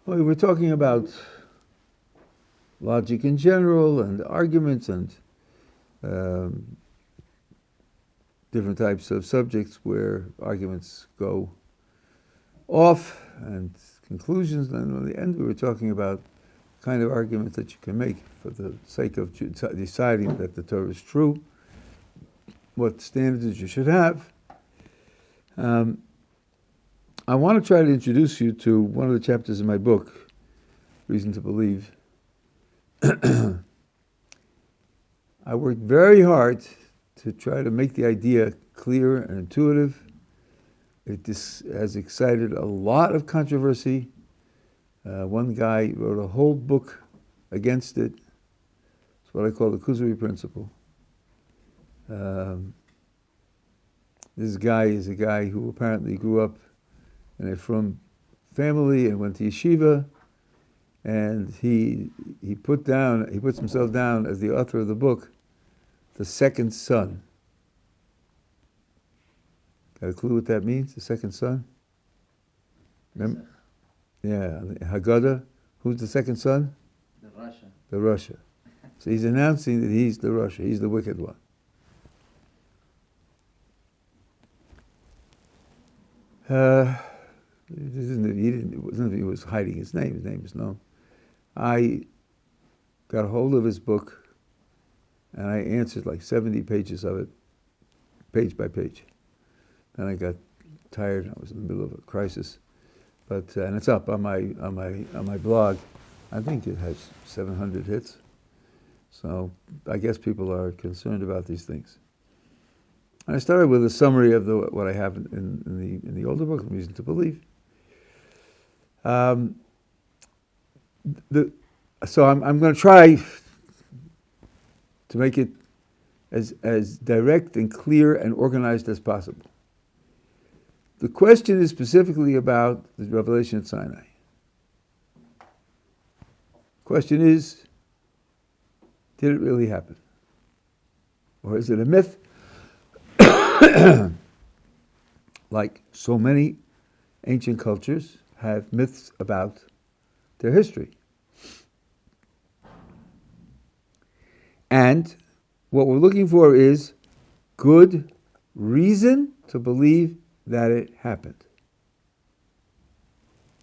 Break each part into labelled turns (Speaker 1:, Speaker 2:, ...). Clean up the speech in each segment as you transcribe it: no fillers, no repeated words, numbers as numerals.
Speaker 1: Well, we're talking about logic in general and arguments and different types of subjects where arguments go off and conclusions. And in the end, we were talking about the kind of argument that you can make for the sake of deciding that the Torah is true, what standards you should have. I want to try to introduce you to one of the chapters in my book, Reason to Believe. I worked very hard to try to make the idea clear and intuitive. It has excited a lot of controversy. One guy wrote a whole book against it. It's what I call the Kuzari principle. This guy is a guy who apparently grew up in a frum family and went to yeshiva, and he puts himself down as the author of the book, The Second Son. Got a clue what that means? The second son? Remember? Yeah, Haggadah. Who's the second son?
Speaker 2: The Russia.
Speaker 1: The Russia. So he's announcing that he's the Russia. He's the wicked one. It wasn't that he was hiding his name. His name is known. I got a hold of his book, and I answered like 70 pages of it, page by page. And I got tired. I was in the middle of a crisis, but and it's up on my blog. I think it has 700 hits. So I guess people are concerned about these things. And I started with a summary of what I have in the older book, Reason to Believe. So I'm going to try to make it as direct and clear and organized as possible. The question is specifically about the revelation at Sinai. Question is, did it really happen? Or is it a myth? Like so many ancient cultures have myths about their history. And what we're looking for is good reason to believe that it happened.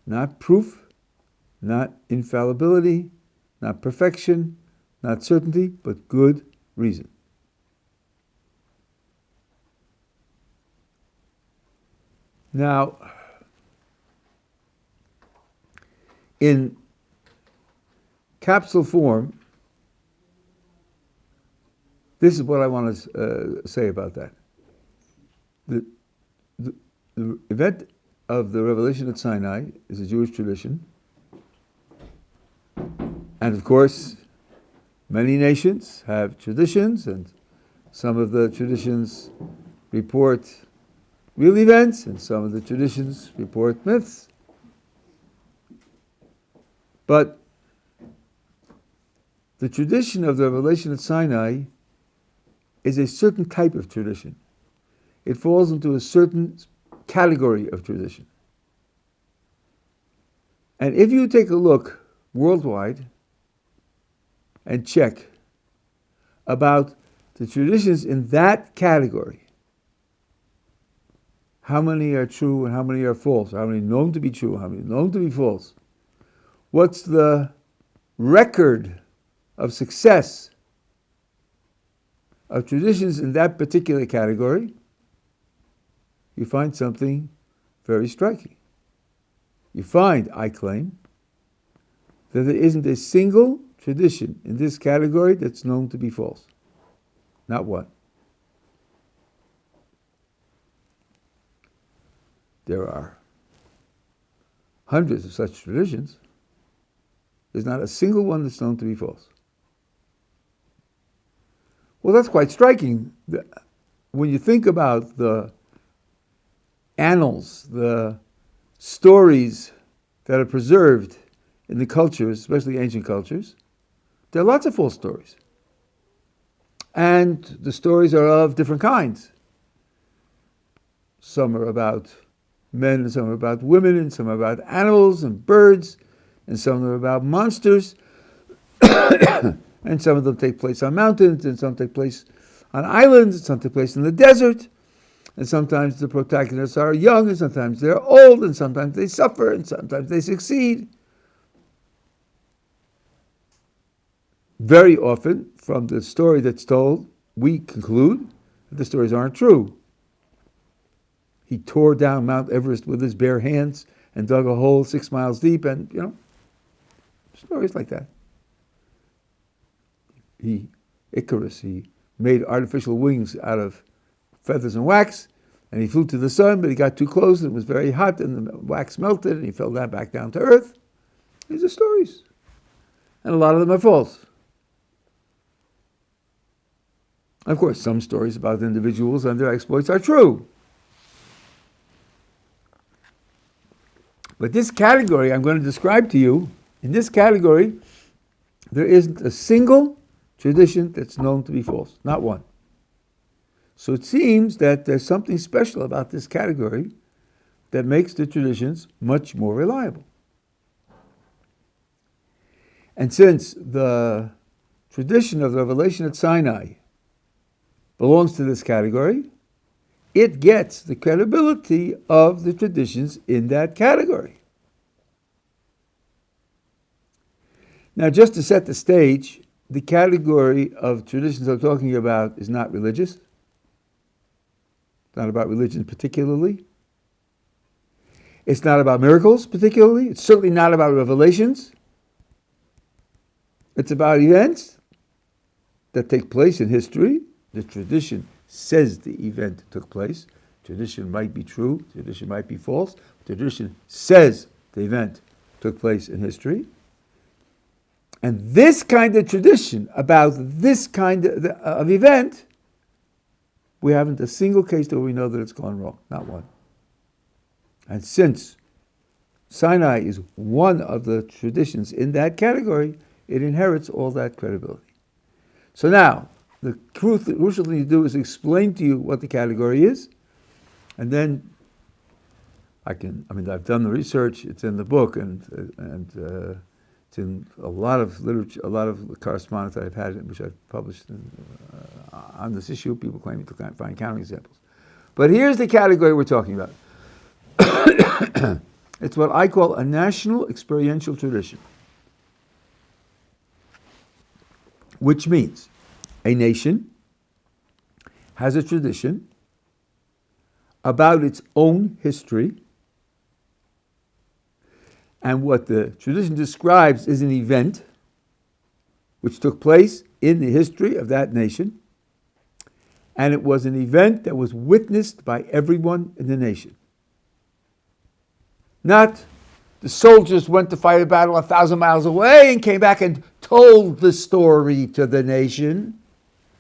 Speaker 1: Not proof, not infallibility, not perfection, not certainty, but good reason. Now, in capsule form, this is what I want to say about that. The event of the revelation at Sinai is a Jewish tradition. And of course, many nations have traditions, and some of the traditions report real events, and some of the traditions report myths. But the tradition of the revelation at Sinai is a certain type of tradition. It falls into a certain category of tradition. And if you take a look worldwide and check about the traditions in that category, how many are true and how many are false? How many known to be true, how many known to be false? What's the record of success of traditions in that particular category? You find something very striking. You find, I claim, that there isn't a single tradition in this category that's known to be false. Not one. There are hundreds of such traditions. There's not a single one that's known to be false. Well, that's quite striking. When you think about the annals, the stories that are preserved in the cultures, especially ancient cultures, there are lots of false stories. And the stories are of different kinds. Some are about men, and some are about women, and some are about animals and birds. and some of them are about monsters, and some of them take place on mountains, and some take place on islands, and some take place in the desert, and sometimes the protagonists are young, and sometimes they're old, and sometimes they suffer, and sometimes they succeed. Very often, from the story that's told, we conclude that the stories aren't true. He tore down Mount Everest with his bare hands and dug a hole 6 miles deep, and, stories like that. Icarus, he made artificial wings out of feathers and wax, and he flew to the sun, but he got too close, and it was very hot, and the wax melted, and he fell back down to earth. These are stories. And a lot of them are false. Of course, some stories about individuals and their exploits are true. But this category I'm going to describe to you, in this category, there isn't a single tradition that's known to be false. Not one. So it seems that there's something special about this category that makes the traditions much more reliable. And since the tradition of the revelation at Sinai belongs to this category, it gets the credibility of the traditions in that category. Now, just to set the stage, the category of traditions I'm talking about is not religious. It's not about religion particularly. It's not about miracles particularly. It's certainly not about revelations. It's about events that take place in history. The tradition says the event took place. Tradition might be true, tradition might be false. Tradition says the event took place in history. And this kind of tradition about this kind of event, we haven't a single case that we know that it's gone wrong, not one. And since Sinai is one of the traditions in that category, it inherits all that credibility. So now, the crucial thing to do is explain to you what the category is, and then I've done the research, it's in the book, and it's in a lot of literature, a lot of correspondence I've had, which I've published on this issue, people claiming to find counterexamples. But here's the category we're talking about. It's what I call a national experiential tradition, which means a nation has a tradition about its own history, and what the tradition describes is an event which took place in the history of that nation, and it was an event that was witnessed by everyone in the nation. Not the soldiers went to fight a battle 1,000 miles away and came back and told the story to the nation.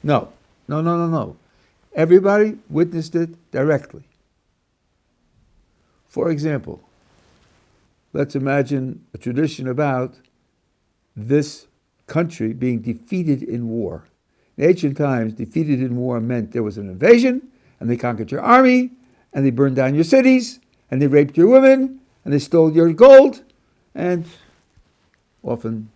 Speaker 1: No. Everybody witnessed it directly. For example, let's imagine a tradition about this country being defeated in war. In ancient times, defeated in war meant there was an invasion, and they conquered your army, and they burned down your cities, and they raped your women, and they stole your gold, and often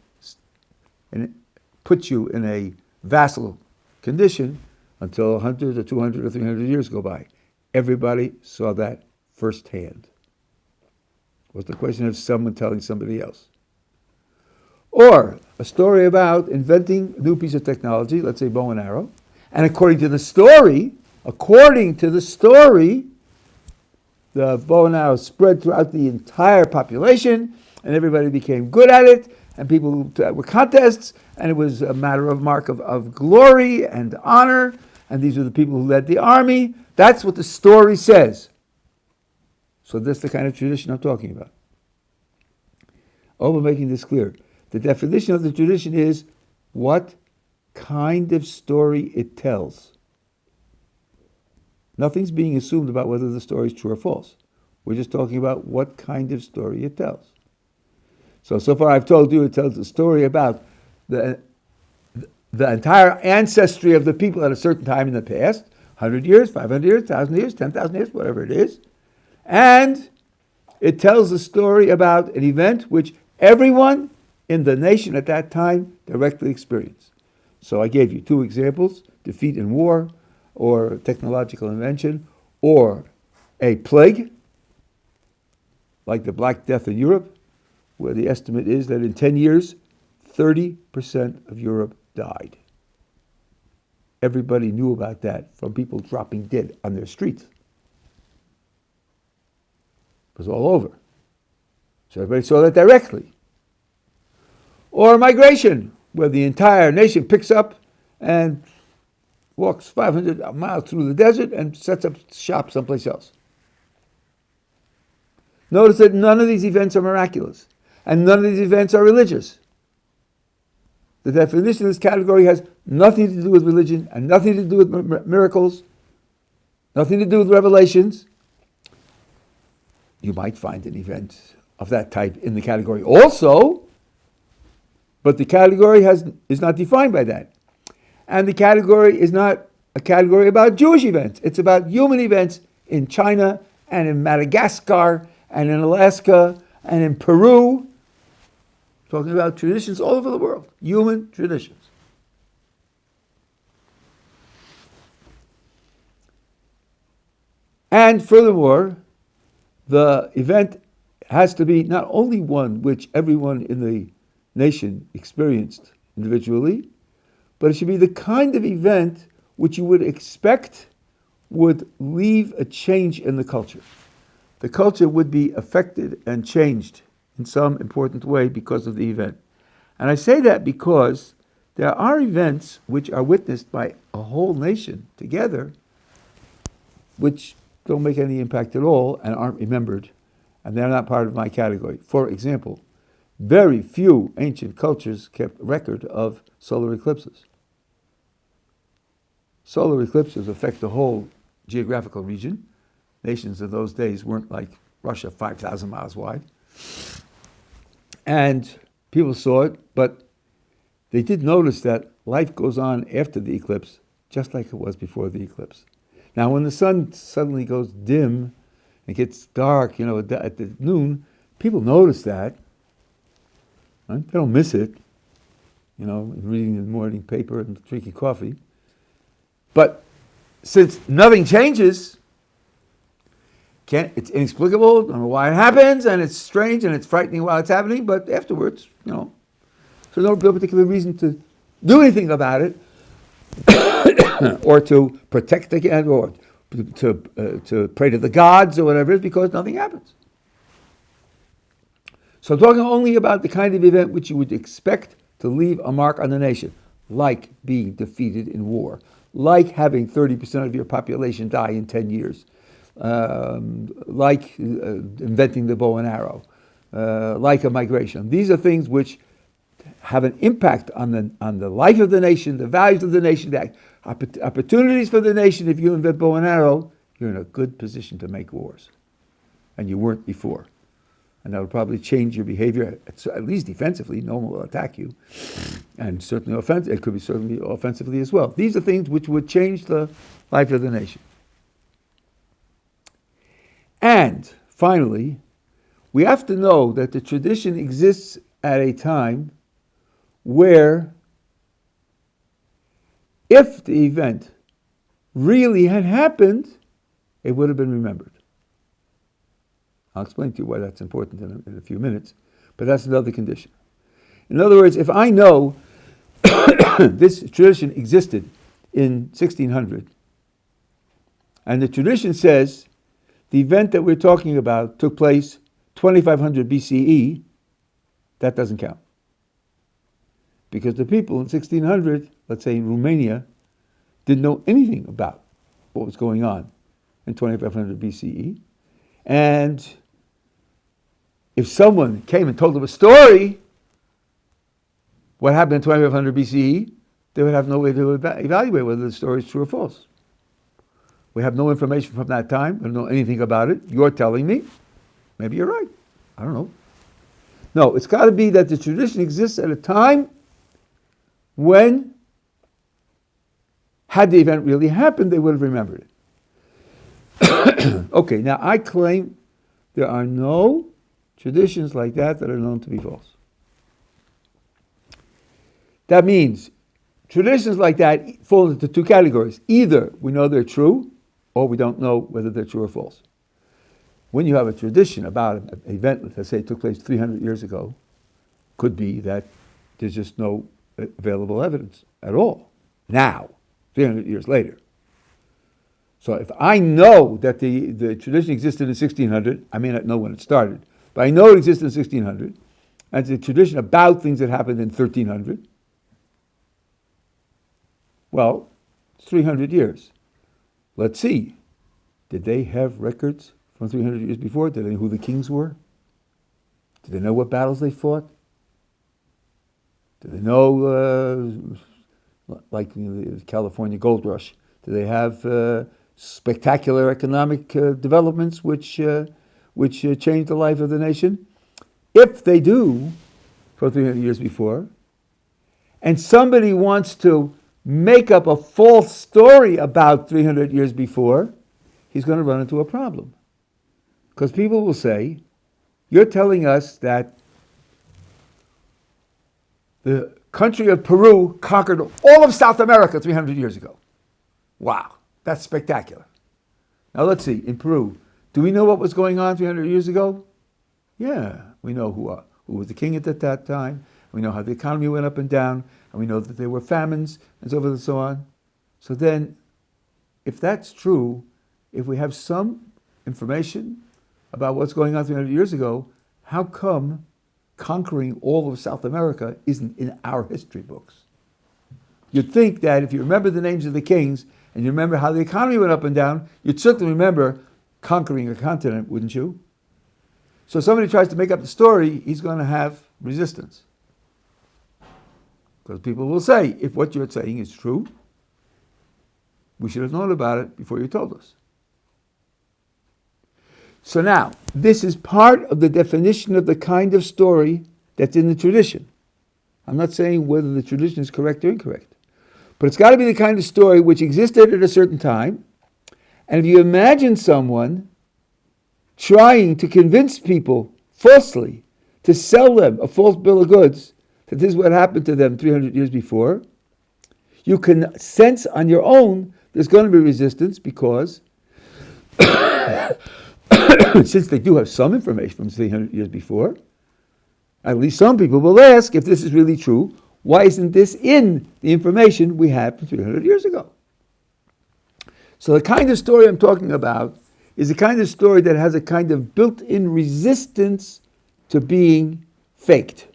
Speaker 1: put you in a vassal condition until 100 or 200 or 300 years go by. Everybody saw that firsthand. It was the question of someone telling somebody else. Or a story about inventing a new piece of technology, let's say bow and arrow, and according to the story, the bow and arrow spread throughout the entire population, and everybody became good at it, and people were contests, and it was a matter of mark of glory and honor, and these were the people who led the army. That's what the story says. So that's the kind of tradition I'm talking about. We're making this clear. The definition of the tradition is what kind of story it tells. Nothing's being assumed about whether the story is true or false. We're just talking about what kind of story it tells. So far I've told you it tells a story about the entire ancestry of the people at a certain time in the past, 100 years, 500 years, 1,000 years, 10,000 years, whatever it is. And it tells a story about an event which everyone in the nation at that time directly experienced. So I gave you two examples: defeat in war, or technological invention, or a plague, like the Black Death in Europe, where the estimate is that in 10 years, 30% of Europe died. Everybody knew about that, from people dropping dead on their streets. It was all over. So everybody saw that directly. Or migration, where the entire nation picks up and walks 500 miles through the desert and sets up shop someplace else. Notice that none of these events are miraculous, and none of these events are religious. The definition of this category has nothing to do with religion and nothing to do with miracles, nothing to do with revelations. You might find an event of that type in the category also, but the category is not defined by that. And the category is not a category about Jewish events. It's about human events in China and in Madagascar and in Alaska and in Peru. Talking about traditions all over the world, human traditions. And furthermore, the event has to be not only one which everyone in the nation experienced individually, but it should be the kind of event which you would expect would leave a change in the culture. The culture would be affected and changed in some important way because of the event. And I say that because there are events which are witnessed by a whole nation together, which don't make any impact at all and aren't remembered, and they're not part of my category. For example, very few ancient cultures kept record of solar eclipses. Solar eclipses affect the whole geographical region. Nations of those days weren't like Russia, 5,000 miles wide. And people saw it, but they did notice that life goes on after the eclipse, just like it was before the eclipse. Now, when the sun suddenly goes dim, it gets dark, at the noon, people notice that. Right? They don't miss it, reading the morning paper and drinking coffee. But since nothing changes, it's inexplicable, I don't know why it happens, and it's strange and it's frightening while it's happening, but afterwards, so no particular reason to do anything about it, or to protect again, or to pray to the gods or whatever it is, because nothing happens. So I'm talking only about the kind of event which you would expect to leave a mark on the nation, like being defeated in war, like having 30% of your population die in 10 years, like inventing the bow and arrow, like a migration. These are things which have an impact on the life of the nation, the values of the nation, the opportunities for the nation. If you invent bow and arrow, you're in a good position to make wars, and you weren't before. And that will probably change your behavior, at least defensively. No one will attack you, and certainly it could be certainly offensively as well. These are things which would change the life of the nation. And finally, we have to know that the tradition exists at a time where, if the event really had happened, it would have been remembered. I'll explain to you why that's important in a few minutes, but that's another condition. In other words, if I know this tradition existed in 1600, and the tradition says the event that we're talking about took place 2500 BCE, that doesn't count. Because the people in 1600, let's say in Romania, didn't know anything about what was going on in 2500 BCE. And if someone came and told them a story, what happened in 2500 BCE, they would have no way to evaluate whether the story is true or false. We have no information from that time. We don't know anything about it. You're telling me. Maybe you're right. I don't know. No, it's got to be that the tradition exists at a time when, had the event really happened, they would have remembered it. Okay, now I claim there are no traditions like that are known to be false. That means traditions like that fall into two categories. Either we know they're true, or we don't know whether they're true or false. When you have a tradition about an event, let's say it took place 300 years ago, could be that there's just no available evidence at all now, 300 years later. So if I know that the tradition existed in 1600, I may not know when it started, but I know it existed in 1600, and it's a tradition about things that happened in 1300, well, it's 300 years. Let's see. Did they have records from 300 years before? Did they know who the kings were? Did they know what battles they fought? Did they know, like the California gold rush, did they have spectacular economic developments which changed the life of the nation? If they do, for 300 years before, and somebody wants to make up a false story about 300 years before, he's going to run into a problem. Because people will say, you're telling us that the country of Peru conquered all of South America 300 years ago. Wow, that's spectacular. Now let's see, in Peru, do we know what was going on 300 years ago? Yeah, we know who was the king at that time. We know how the economy went up and down, and we know that there were famines, and so forth and so on. So then, if that's true, if we have some information about what's going on 300 years ago, how come conquering all of South America isn't in our history books? You'd think that if you remember the names of the kings, and you remember how the economy went up and down, you'd certainly remember conquering a continent, wouldn't you? So somebody tries to make up the story, he's going to have resistance. Because people will say, if what you're saying is true, we should have known about it before you told us. So now, this is part of the definition of the kind of story that's in the tradition. I'm not saying whether the tradition is correct or incorrect, but it's got to be the kind of story which existed at a certain time. And if you imagine someone trying to convince people falsely to sell them a false bill of goods, that this is what happened to them 300 years before, you can sense on your own there's going to be resistance because since they do have some information from 300 years before, at least some people will ask, if this is really true, why isn't this in the information we had from 300 years ago? So the kind of story I'm talking about is the kind of story that has a kind of built-in resistance to being faked.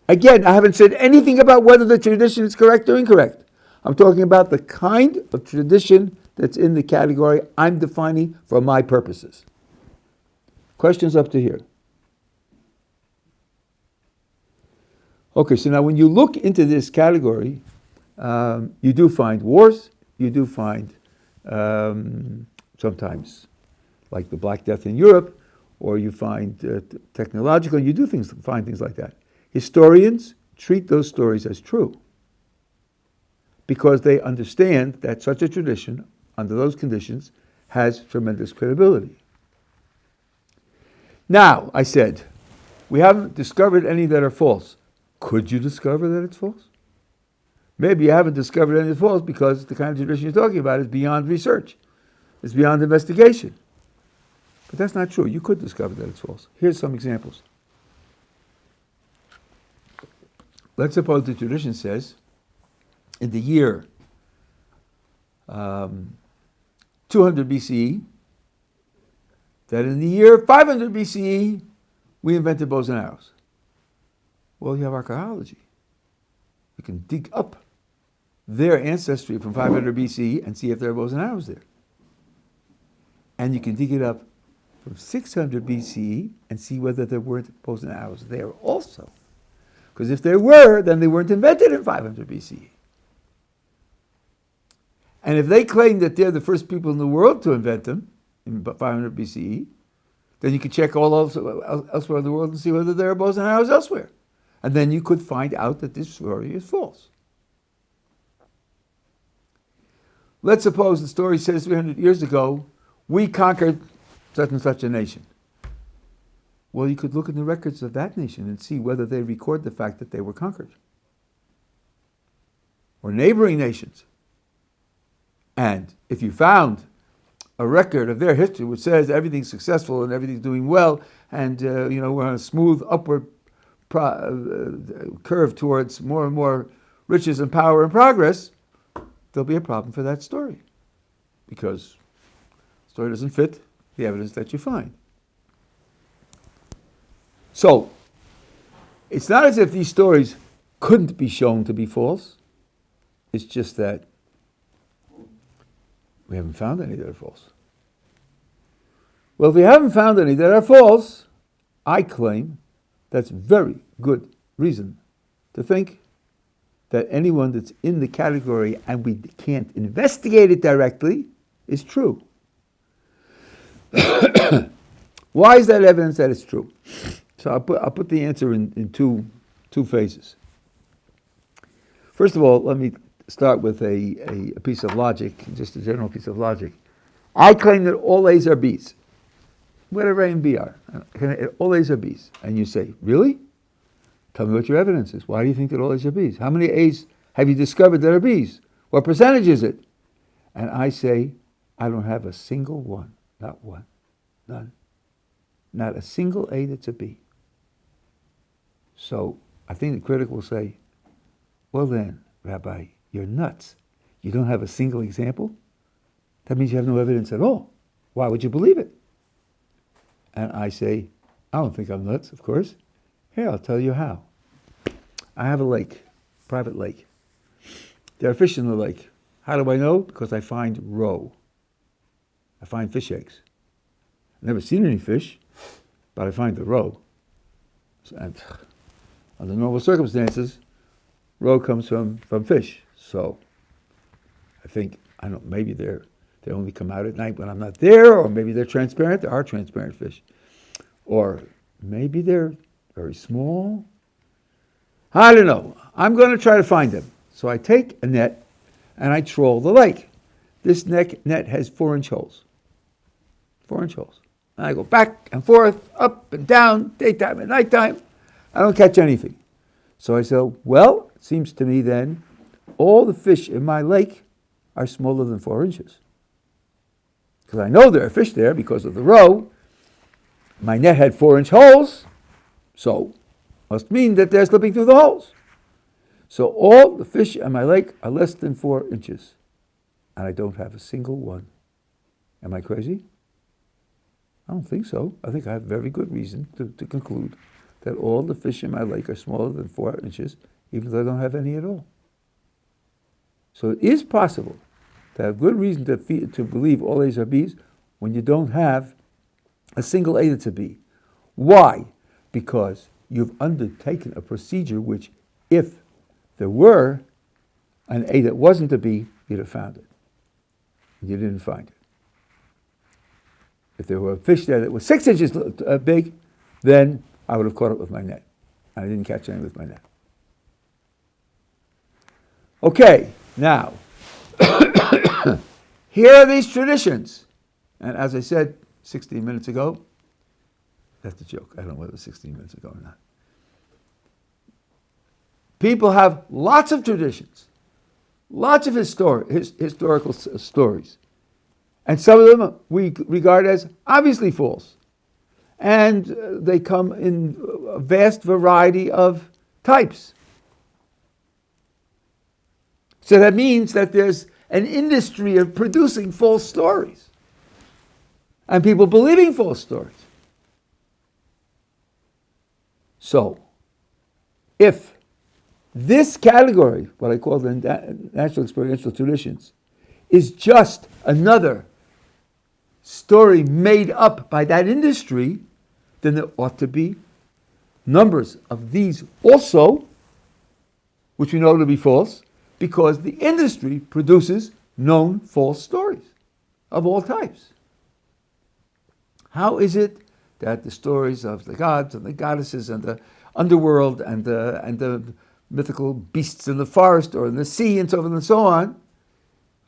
Speaker 1: Again, I haven't said anything about whether the tradition is correct or incorrect. I'm talking about the kind of tradition that's in the category I'm defining for my purposes. Questions up to here? Okay, so now when you look into this category, you do find wars, you do find sometimes like the Black Death in Europe, or you find technological, you do find things like that. Historians treat those stories as true because they understand that such a tradition, under those conditions, has tremendous credibility. Now, I said, we haven't discovered any that are false. Could you discover that it's false? Maybe you haven't discovered any that's false because the kind of tradition you're talking about is beyond research. It's beyond investigation. But that's not true. You could discover that it's false. Here's some examples. Let's suppose the tradition says, in the year 200 BCE, that in the year 500 BCE, we invented bows and arrows. Well, you have archaeology. You can dig up their ancestry from 500 BCE and see if there are bows and arrows there. And you can dig it up from 600 BCE and see whether there weren't bows and arrows there also. Because if there were, then they weren't invented in 500 BCE. And if they claim that they're the first people in the world to invent them in 500 BCE, then you could check all elsewhere in the world and see whether there are bows and arrows elsewhere. And then you could find out that this story is false. Let's suppose the story says 300 years ago, we conquered such and such a nation. Well, you could look in the records of that nation and see whether they record the fact that they were conquered. Or neighboring nations. And if you found a record of their history which says everything's successful and everything's doing well, and we're on a smooth upward curve towards more and more riches and power and progress, there'll be a problem for that story. Because the story doesn't fit the evidence that you find. So, it's not as if these stories couldn't be shown to be false. It's just that we haven't found any that are false. Well, if we haven't found any that are false, I claim that's very good reason to think that anyone that's in the category and we can't investigate it directly is true. Why is that evidence that it's true? So I'll put the answer in two phases. First of all, let me start with a piece of logic, just a general piece of logic. I claim that all A's are B's, whatever A and B are. All A's are B's. And you say, really? Tell me what your evidence is. Why do you think that all A's are B's? How many A's have you discovered that are B's? What percentage is it? And I say, I don't have a single one. Not one. None. Not a single A that's a B. So I think the critic will say, well then, Rabbi, you're nuts. You don't have a single example? That means you have no evidence at all. Why would you believe it? And I say, I don't think I'm nuts, of course. Here, I'll tell you how. I have a lake, private lake. There are fish in the lake. How do I know? Because I find roe. I find fish eggs. I've never seen any fish, but I find the roe. And under normal circumstances, roe comes from fish. So I think, I don't know, maybe they only come out at night when I'm not there, or maybe they're transparent. There are transparent fish. Or maybe they're very small. I don't know. I'm going to try to find them. So I take a net and I trawl the lake. This net has 4-inch holes. 4-inch holes. And I go back and forth, up and down, daytime and nighttime. I don't catch anything. So I say, well, it seems to me then, all the fish in my lake are smaller than 4 inches. Because I know there are fish there because of the roe. My net had 4-inch holes, so must mean that they're slipping through the holes. So all the fish in my lake are less than 4 inches. And I don't have a single one. Am I crazy? I don't think so. I think I have very good reason to conclude that all the fish in my lake are smaller than 4 inches, even though I don't have any at all. So it is possible to have good reason to believe all A's are B's when you don't have a single A that's a B. Why? Because you've undertaken a procedure which, if there were an A that wasn't a B, you'd have found it. And you didn't find it. If there were a fish there that was 6 inches big, then I would have caught it with my net. And I didn't catch any with my net. Okay, now, here are these traditions. And as I said 16 minutes ago, that's a joke. I don't know whether it was 16 minutes ago or not. People have lots of traditions, lots of historical stories. And some of them we regard as obviously false. And they come in a vast variety of types. So that means that there's an industry of producing false stories. And people believing false stories. So, if this category, what I call the natural experiential traditions, is just another story made up by that industry, then there ought to be numbers of these also, which we know to be false, because the industry produces known false stories of all types. How is it that the stories of the gods and the goddesses and the underworld and the mythical beasts in the forest or in the sea and so forth and so on,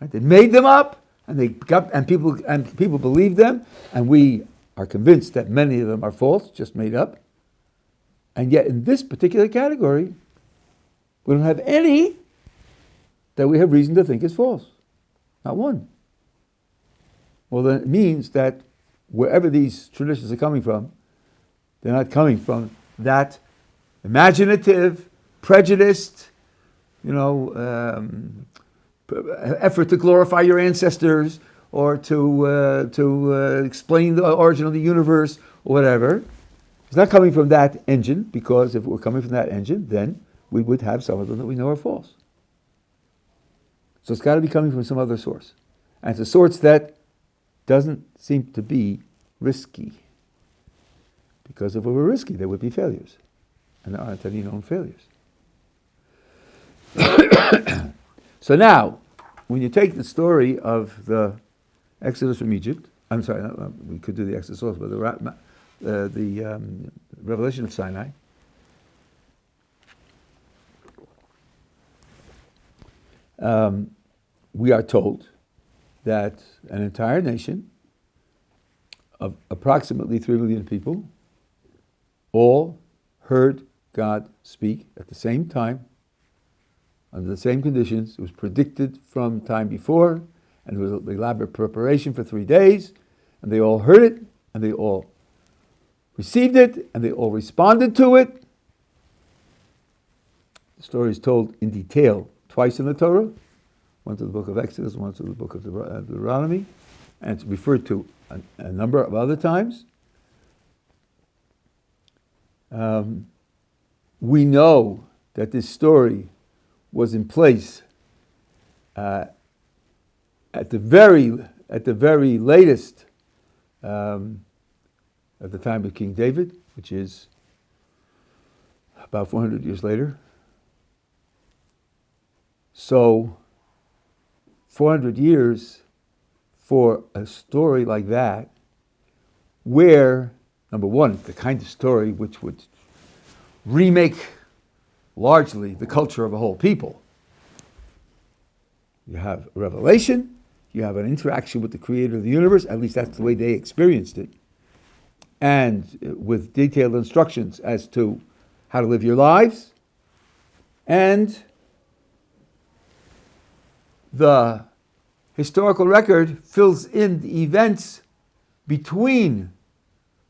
Speaker 1: right, they made them up and people believed them, and we are convinced that many of them are false, just made up. And yet in this particular category, we don't have any that we have reason to think is false. Not one. Well, then it means that wherever these traditions are coming from, they're not coming from that imaginative, prejudiced, effort to glorify your ancestors or to explain the origin of the universe or whatever. It's not coming from that engine, because if it were coming from that engine, then we would have some of them that we know are false. So it's got to be coming from some other source. And it's a source that doesn't seem to be risky. Because if it were risky, there would be failures. And there aren't any known failures. So now, when you take the story of the Exodus from Egypt, I'm sorry, we could do the Exodus also, but the revelation of Sinai, we are told that an entire nation of approximately 3 million people all heard God speak at the same time, under the same conditions. It was predicted from time before, and there was an elaborate preparation for 3 days, and they all heard it, and they all received it, and they all responded to it. The story is told in detail twice in the Torah, one to the book of Exodus, one to the book of Deuteronomy, and it's referred to a number of other times. We know that this story was in place at the very latest, at the time of King David, which is about 400 years later. So 400 years for a story like that, where, number one, the kind of story which would remake largely the culture of a whole people. You have a revelation, you have an interaction with the creator of the universe, at least that's the way they experienced it, and with detailed instructions as to how to live your lives, and the historical record fills in the events between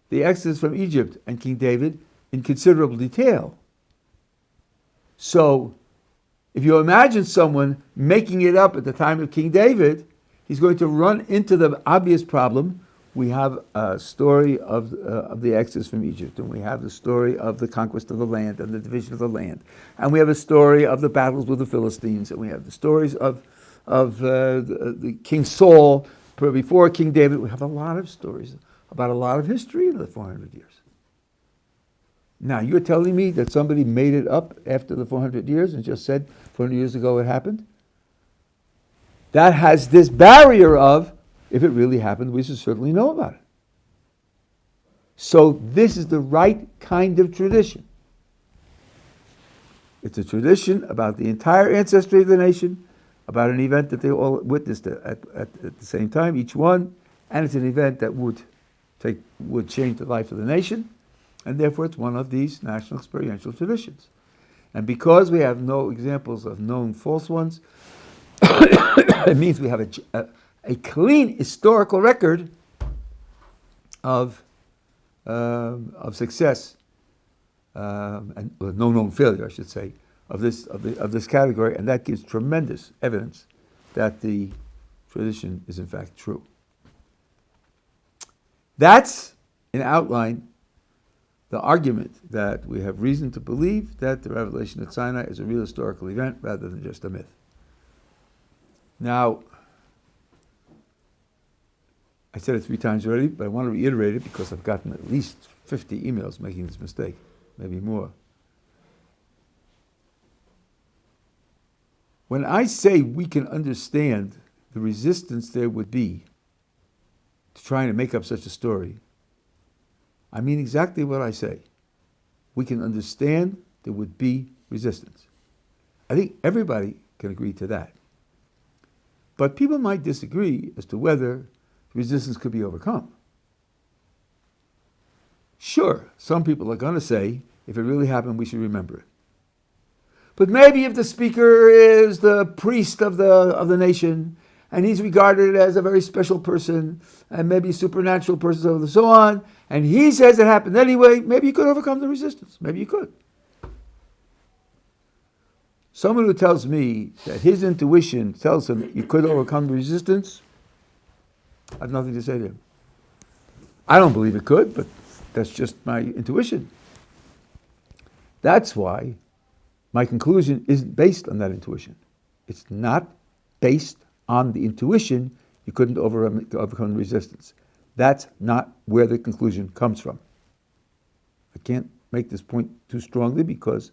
Speaker 1: the Exodus from Egypt and King David in considerable detail. So, if you imagine someone making it up at the time of King David, he's going to run into the obvious problem. We have a story of the Exodus from Egypt, and we have the story of the conquest of the land and the division of the land, and we have a story of the battles with the Philistines, and we have the stories of the King Saul before King David. We have a lot of stories about a lot of history in the 400 years. Now, you're telling me that somebody made it up after the 400 years and just said 400 years ago it happened? That has this barrier of, if it really happened, we should certainly know about it. So this is the right kind of tradition. It's a tradition about the entire ancestry of the nation, about an event that they all witnessed at the same time, each one, and it's an event that would change the life of the nation, and therefore it's one of these national experiential traditions. And because we have no examples of known false ones, it means we have a clean historical record of success and no known failure, I should say, of this category, and that gives tremendous evidence that the tradition is in fact true. That's, in outline, the argument that we have reason to believe that the revelation at Sinai is a real historical event rather than just a myth. Now, I said it 3 times already, but I want to reiterate it because I've gotten at least 50 emails making this mistake, maybe more. When I say we can understand the resistance there would be to trying to make up such a story, I mean exactly what I say. We can understand there would be resistance. I think everybody can agree to that. But people might disagree as to whether resistance could be overcome. Sure, some people are going to say, if it really happened, we should remember it. But maybe if the speaker is the priest of the nation, and he's regarded as a very special person, and maybe a supernatural person, and so on, and he says it happened anyway, maybe you could overcome the resistance. Maybe you could. Someone who tells me that his intuition tells him you could overcome the resistance, I have nothing to say to him. I don't believe it could, but that's just my intuition. That's why my conclusion isn't based on that intuition. It's not based on the intuition you couldn't overcome the resistance. That's not where the conclusion comes from. I can't make this point too strongly because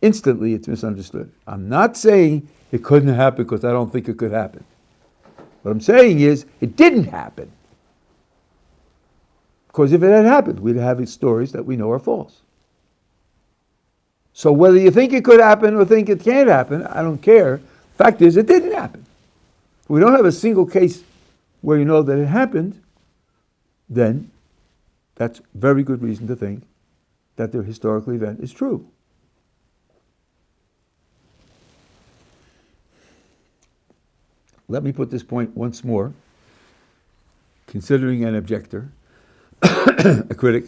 Speaker 1: instantly it's misunderstood. I'm not saying it couldn't happen because I don't think it could happen. What I'm saying is it didn't happen. Because if it had happened, we'd have stories that we know are false. So whether you think it could happen or think it can't happen, I don't care. Fact is, it didn't happen. If we don't have a single case where you know that it happened, then that's very good reason to think that the historical event is true. Let me put this point once more, considering an objector, a critic,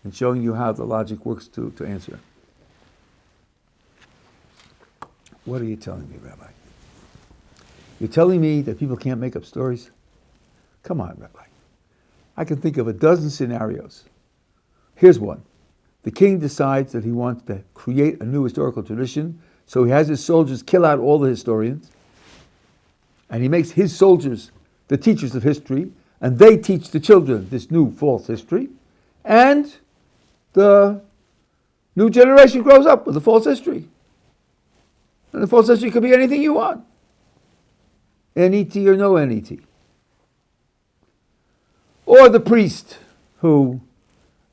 Speaker 1: and showing you how the logic works to answer. What are you telling me, Rabbi? You're telling me that people can't make up stories? Come on, Rabbi. I can think of a dozen scenarios. Here's one. The king decides that he wants to create a new historical tradition, so he has his soldiers kill out all the historians, and he makes his soldiers the teachers of history, and they teach the children this new false history, and the new generation grows up with a false history. And the false history could be anything you want. NET or no NET. Or the priest who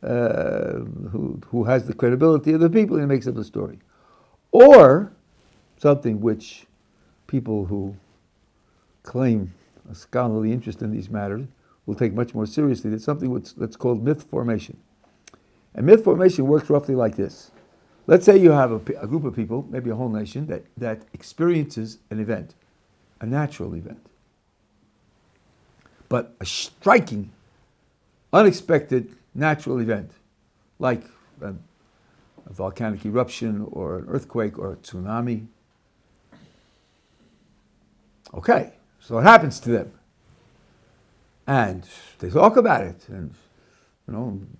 Speaker 1: has the credibility of the people and makes up the story. Or something which people who claim a scholarly interest in these matters will take much more seriously. There's something that's called myth formation. And myth formation works roughly like this. Let's say you have a group of people, maybe a whole nation, that experiences an event, a natural event. But a striking, unexpected natural event, like a volcanic eruption or an earthquake or a tsunami. Okay, so it happens to them. And they talk about it. And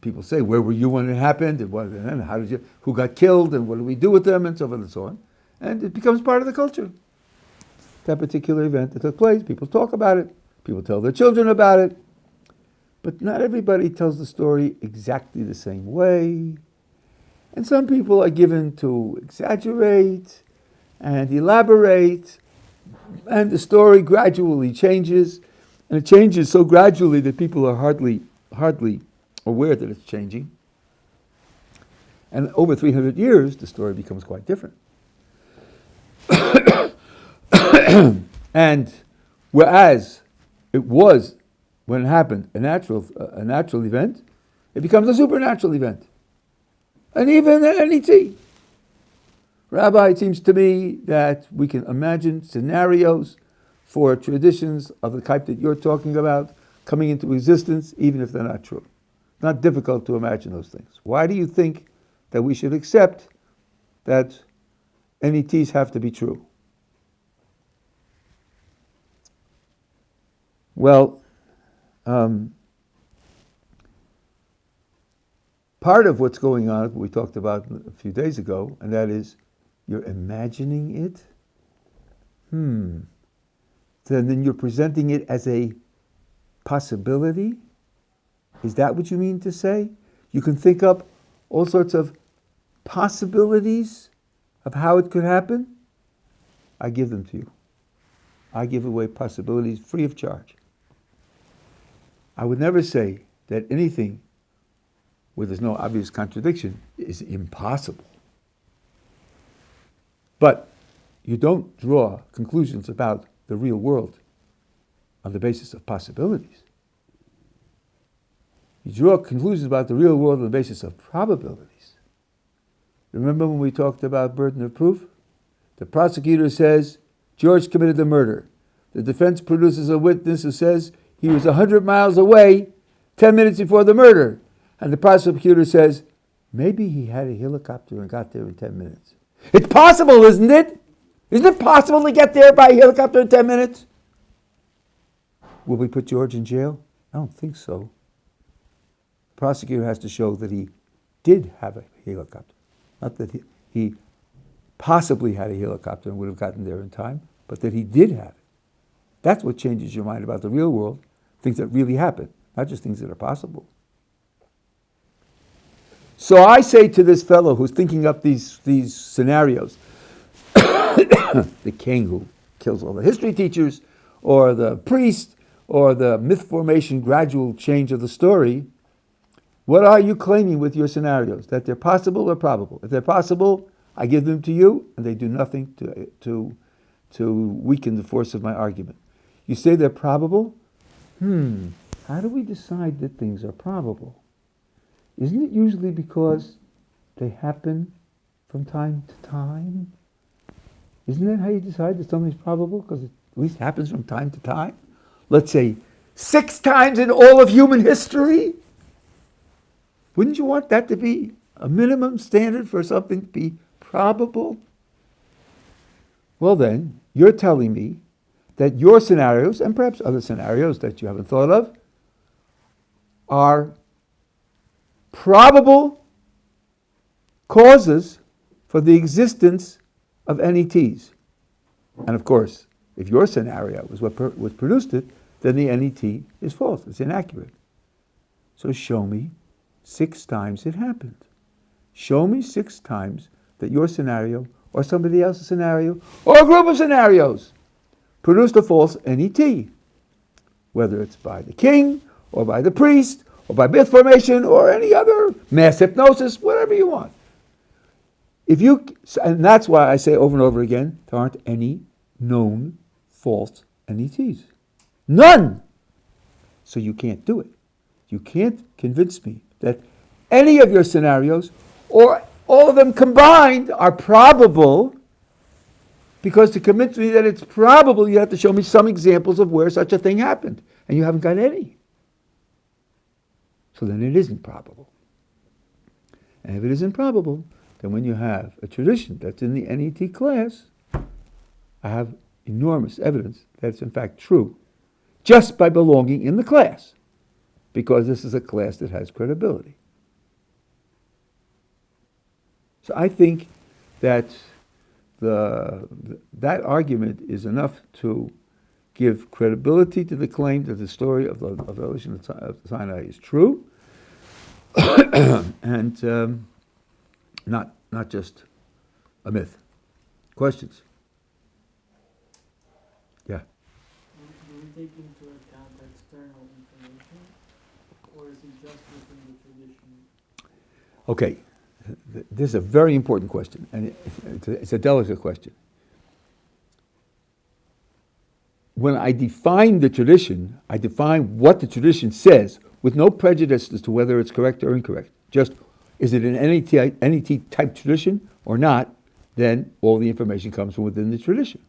Speaker 1: people say, where were you when it happened? And how did you? Who got killed? And what do we do with them? And so forth and so on. And it becomes part of the culture. That particular event that took place, people talk about it. People tell their children about it. But not everybody tells the story exactly the same way. And some people are given to exaggerate and elaborate. And the story gradually changes. And it changes so gradually that people are hardly aware that it's changing. And over 300 years, the story becomes quite different. And whereas it was, when it happened, a natural event, it becomes a supernatural event. And even an NET. Rabbi, it seems to me that we can imagine scenarios for traditions of the type that you're talking about coming into existence, even if they're not true. Not difficult to imagine those things. Why do you think that we should accept that NETs have to be true? Well, part of what's going on, we talked about a few days ago, and that is you're imagining it. Then you're presenting it as a possibility. Is that what you mean to say? You can think up all sorts of possibilities of how it could happen. I give them to you. I give away possibilities free of charge. I would never say that anything where there's no obvious contradiction is impossible. But you don't draw conclusions about the real world on the basis of possibilities. You draw conclusions about the real world on the basis of probabilities. Remember when we talked about burden of proof? The prosecutor says George committed the murder. The defense produces a witness who says he was 100 miles away 10 minutes before the murder. And the prosecutor says, maybe he had a helicopter and got there in 10 minutes. It's possible, isn't it? Isn't it possible to get there by helicopter in 10 minutes? Will we put George in jail? I don't think so. The prosecutor has to show that he did have a helicopter. Not that he possibly had a helicopter and would have gotten there in time, but that he did have it. That's what changes your mind about the real world, things that really happen, not just things that are possible. So I say to this fellow who's thinking up these scenarios, the king who kills all the history teachers, or the priest, or the myth formation gradual change of the story, what are you claiming with your scenarios? That they're possible or probable? If they're possible, I give them to you, and they do nothing to weaken the force of my argument. You say they're probable? How do we decide that things are probable? Isn't it usually because they happen from time to time? Isn't that how you decide that something's probable? Because it at least happens from time to time? Let's say 6 times in all of human history? Wouldn't you want that to be a minimum standard for something to be probable? Well then, you're telling me that your scenarios, and perhaps other scenarios that you haven't thought of, are probable causes for the existence of NETs. And of course, if your scenario was what produced it, then the NET is false, it's inaccurate. So show me 6 times it happened. Show me 6 times that your scenario, or somebody else's scenario, or a group of scenarios, produced a false NET. Whether it's by the king, or by the priest, or by myth formation, or any other mass hypnosis, whatever you want. And that's why I say over and over again, there aren't any known false NETs. None! So you can't do it. You can't convince me that any of your scenarios, or all of them combined, are probable, because to convince me that it's probable, you have to show me some examples of where such a thing happened. And you haven't got any. So then it isn't probable. And if it isn't probable, then when you have a tradition that's in the NET class, I have enormous evidence that it's in fact true, just by belonging in the class, because this is a class that has credibility. So I think that that argument is enough to give credibility to the claim that the story of the revelation of Sinai is true, and not just a myth. Questions? Yeah.
Speaker 2: Do we take into account external information, or is it just within the tradition?
Speaker 1: Okay, this is a very important question, and it's a delicate question. When I define the tradition, I define what the tradition says with no prejudice as to whether it's correct or incorrect. Just, is it an NET type tradition or not, then all the information comes from within the tradition.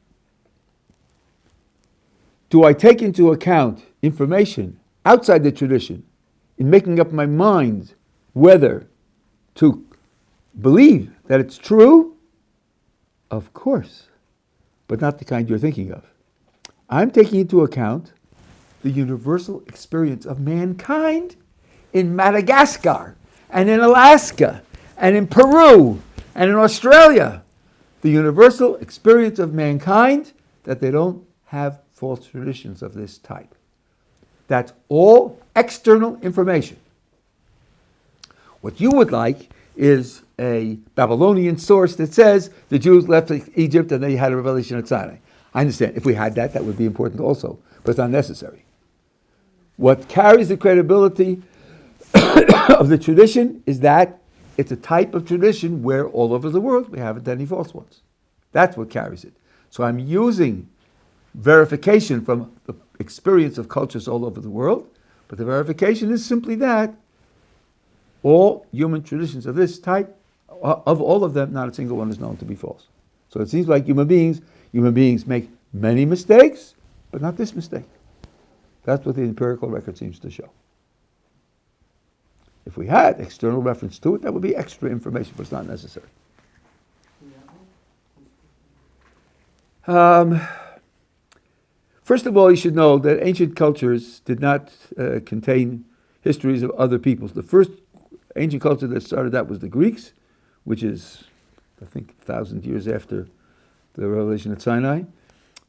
Speaker 1: Do I take into account information outside the tradition in making up my mind whether to believe that it's true? Of course, but not the kind you're thinking of. I'm taking into account the universal experience of mankind in Madagascar, and in Alaska, and in Peru, and in Australia. The universal experience of mankind that they don't have false traditions of this type. That's all external information. What you would like is a Babylonian source that says the Jews left Egypt and they had a revelation at Sinai. I understand. If we had that, that would be important also, but it's not necessary. What carries the credibility of the tradition is that it's a type of tradition where all over the world we haven't any false ones. That's what carries it. So I'm using verification from the experience of cultures all over the world, but the verification is simply that all human traditions of this type, of all of them, not a single one is known to be false. So it seems like human beings make many mistakes, but not this mistake. That's what the empirical record seems to show. If we had external reference to it, that would be extra information, but it's not necessary. First of all, you should know that ancient cultures did not contain histories of other peoples. The first ancient culture that started that was the Greeks, which is, I think, 1,000 years after the revelation at Sinai.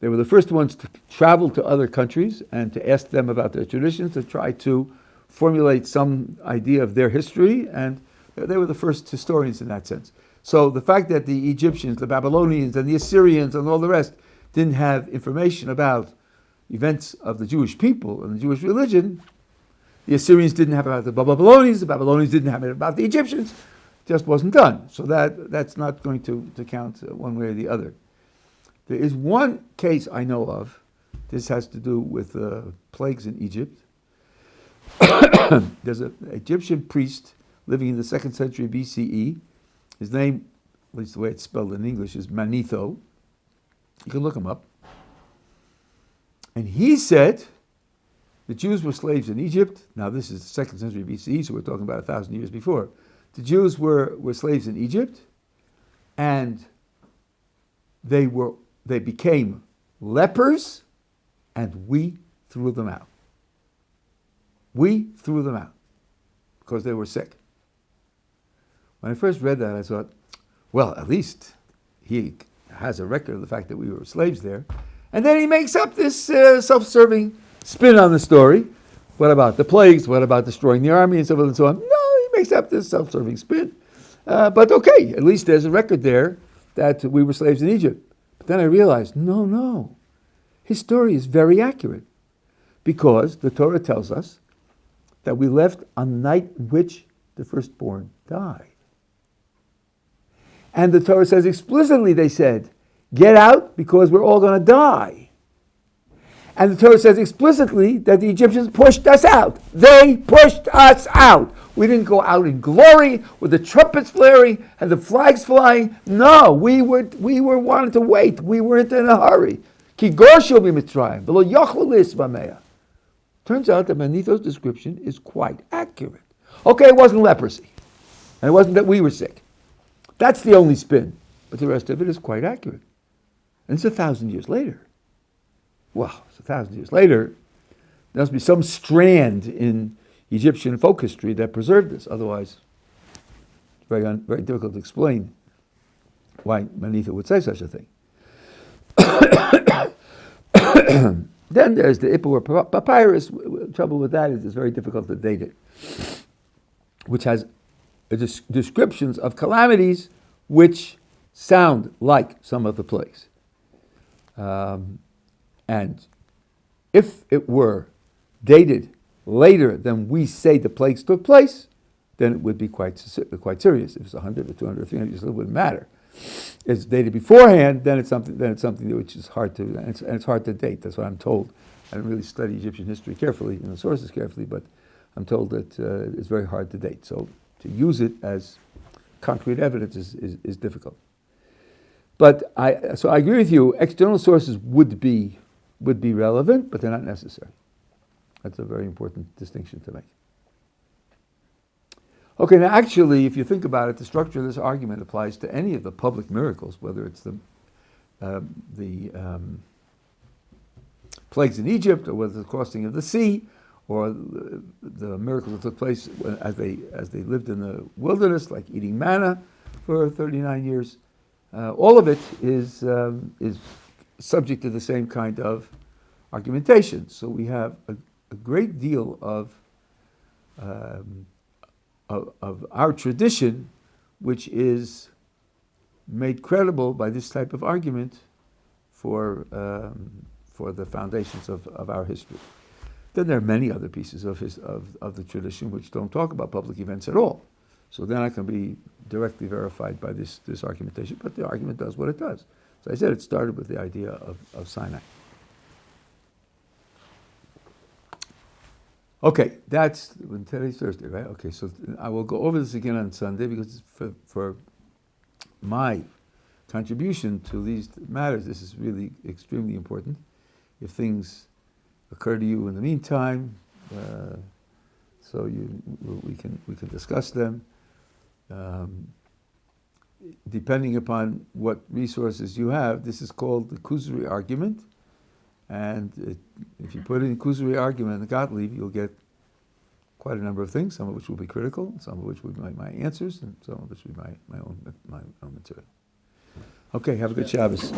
Speaker 1: They were the first ones to travel to other countries and to ask them about their traditions, to try to formulate some idea of their history, and they were the first historians in that sense. So the fact that the Egyptians, the Babylonians, and the Assyrians, and all the rest didn't have information about events of the Jewish people and the Jewish religion, the Assyrians didn't have about the Babylonians didn't have it about the Egyptians, it just wasn't done. So that's not going to count one way or the other. There is one case I know of, this has to do with plagues in Egypt. There's an Egyptian priest living in the 2nd century BCE. His name, at least the way it's spelled in English, is Manetho. You can look him up. And he said the Jews were slaves in Egypt. Now this is the 2nd century BCE, so we're talking about 1,000 years before. The Jews were slaves in Egypt, and they became lepers, and we threw them out. We threw them out because they were sick. When I first read that, I thought, well, at least he has a record of the fact that we were slaves there. And then he makes up this self-serving spin on the story. What about the plagues? What about destroying the army and so forth and so on? No, he makes up this self-serving spin. But okay, at least there's a record there that we were slaves in Egypt. But then I realized, no. His story is very accurate because the Torah tells us that we left on the night in which the firstborn died. And the Torah says explicitly, they said, get out because we're all going to die. And the Torah says explicitly that the Egyptians pushed us out. They pushed us out. We didn't go out in glory with the trumpets flaring and the flags flying. No, we were wanting to wait. We weren't in a hurry. Ki gorshu b'Mitzrayim, v'lo yochlu lisvameya. Turns out that Manetho's description is quite accurate. Okay, it wasn't leprosy. And it wasn't that we were sick. That's the only spin. But the rest of it is quite accurate. And it's 1,000 years later. Well, it's 1,000 years later. There must be some strand in Egyptian folk history that preserved this. Otherwise, it's very difficult to explain why Manetho would say such a thing. Then there's the Ipuwer papyrus. Trouble with that is it's very difficult to date it, which has descriptions of calamities which sound like some of the plagues. And if it were dated later than we say the plagues took place, then it would be quite serious. If it's 100 or 200 or 300 years, it wouldn't matter. If it's dated beforehand, then it's something which is hard to, and it's hard to date. That's what I'm told. I didn't really study Egyptian history carefully, sources carefully, but I'm told that it's very hard to date. So to use it as concrete evidence is difficult. But I agree with you. External sources would be relevant, but they're not necessary. That's a very important distinction to make. Okay, now actually, if you think about it, the structure of this argument applies to any of the public miracles, whether it's the plagues in Egypt, or whether the crossing of the sea, or the miracles that took place as they lived in the wilderness, like eating manna for 39 years. All of it is subject to the same kind of argumentation. So we have a great deal of our tradition, which is made credible by this type of argument for the foundations of our history. Then there are many other pieces of the tradition which don't talk about public events at all. So they're not going to be directly verified by this argumentation, but the argument does what it does. So I said it started with the idea of Sinai. Okay, that's when today's Thursday, right? Okay, so I will go over this again on Sunday because for my contribution to these matters, this is really extremely important. If things occur to you in the meantime, so we can discuss them. Depending upon what resources you have, this is called the Kuzari argument. And if you put in Kuzari argument in the Gottleib, you'll get quite a number of things, some of which will be critical, some of which will be my answers, and some of which will be my own material. Okay, have a good Shabbos.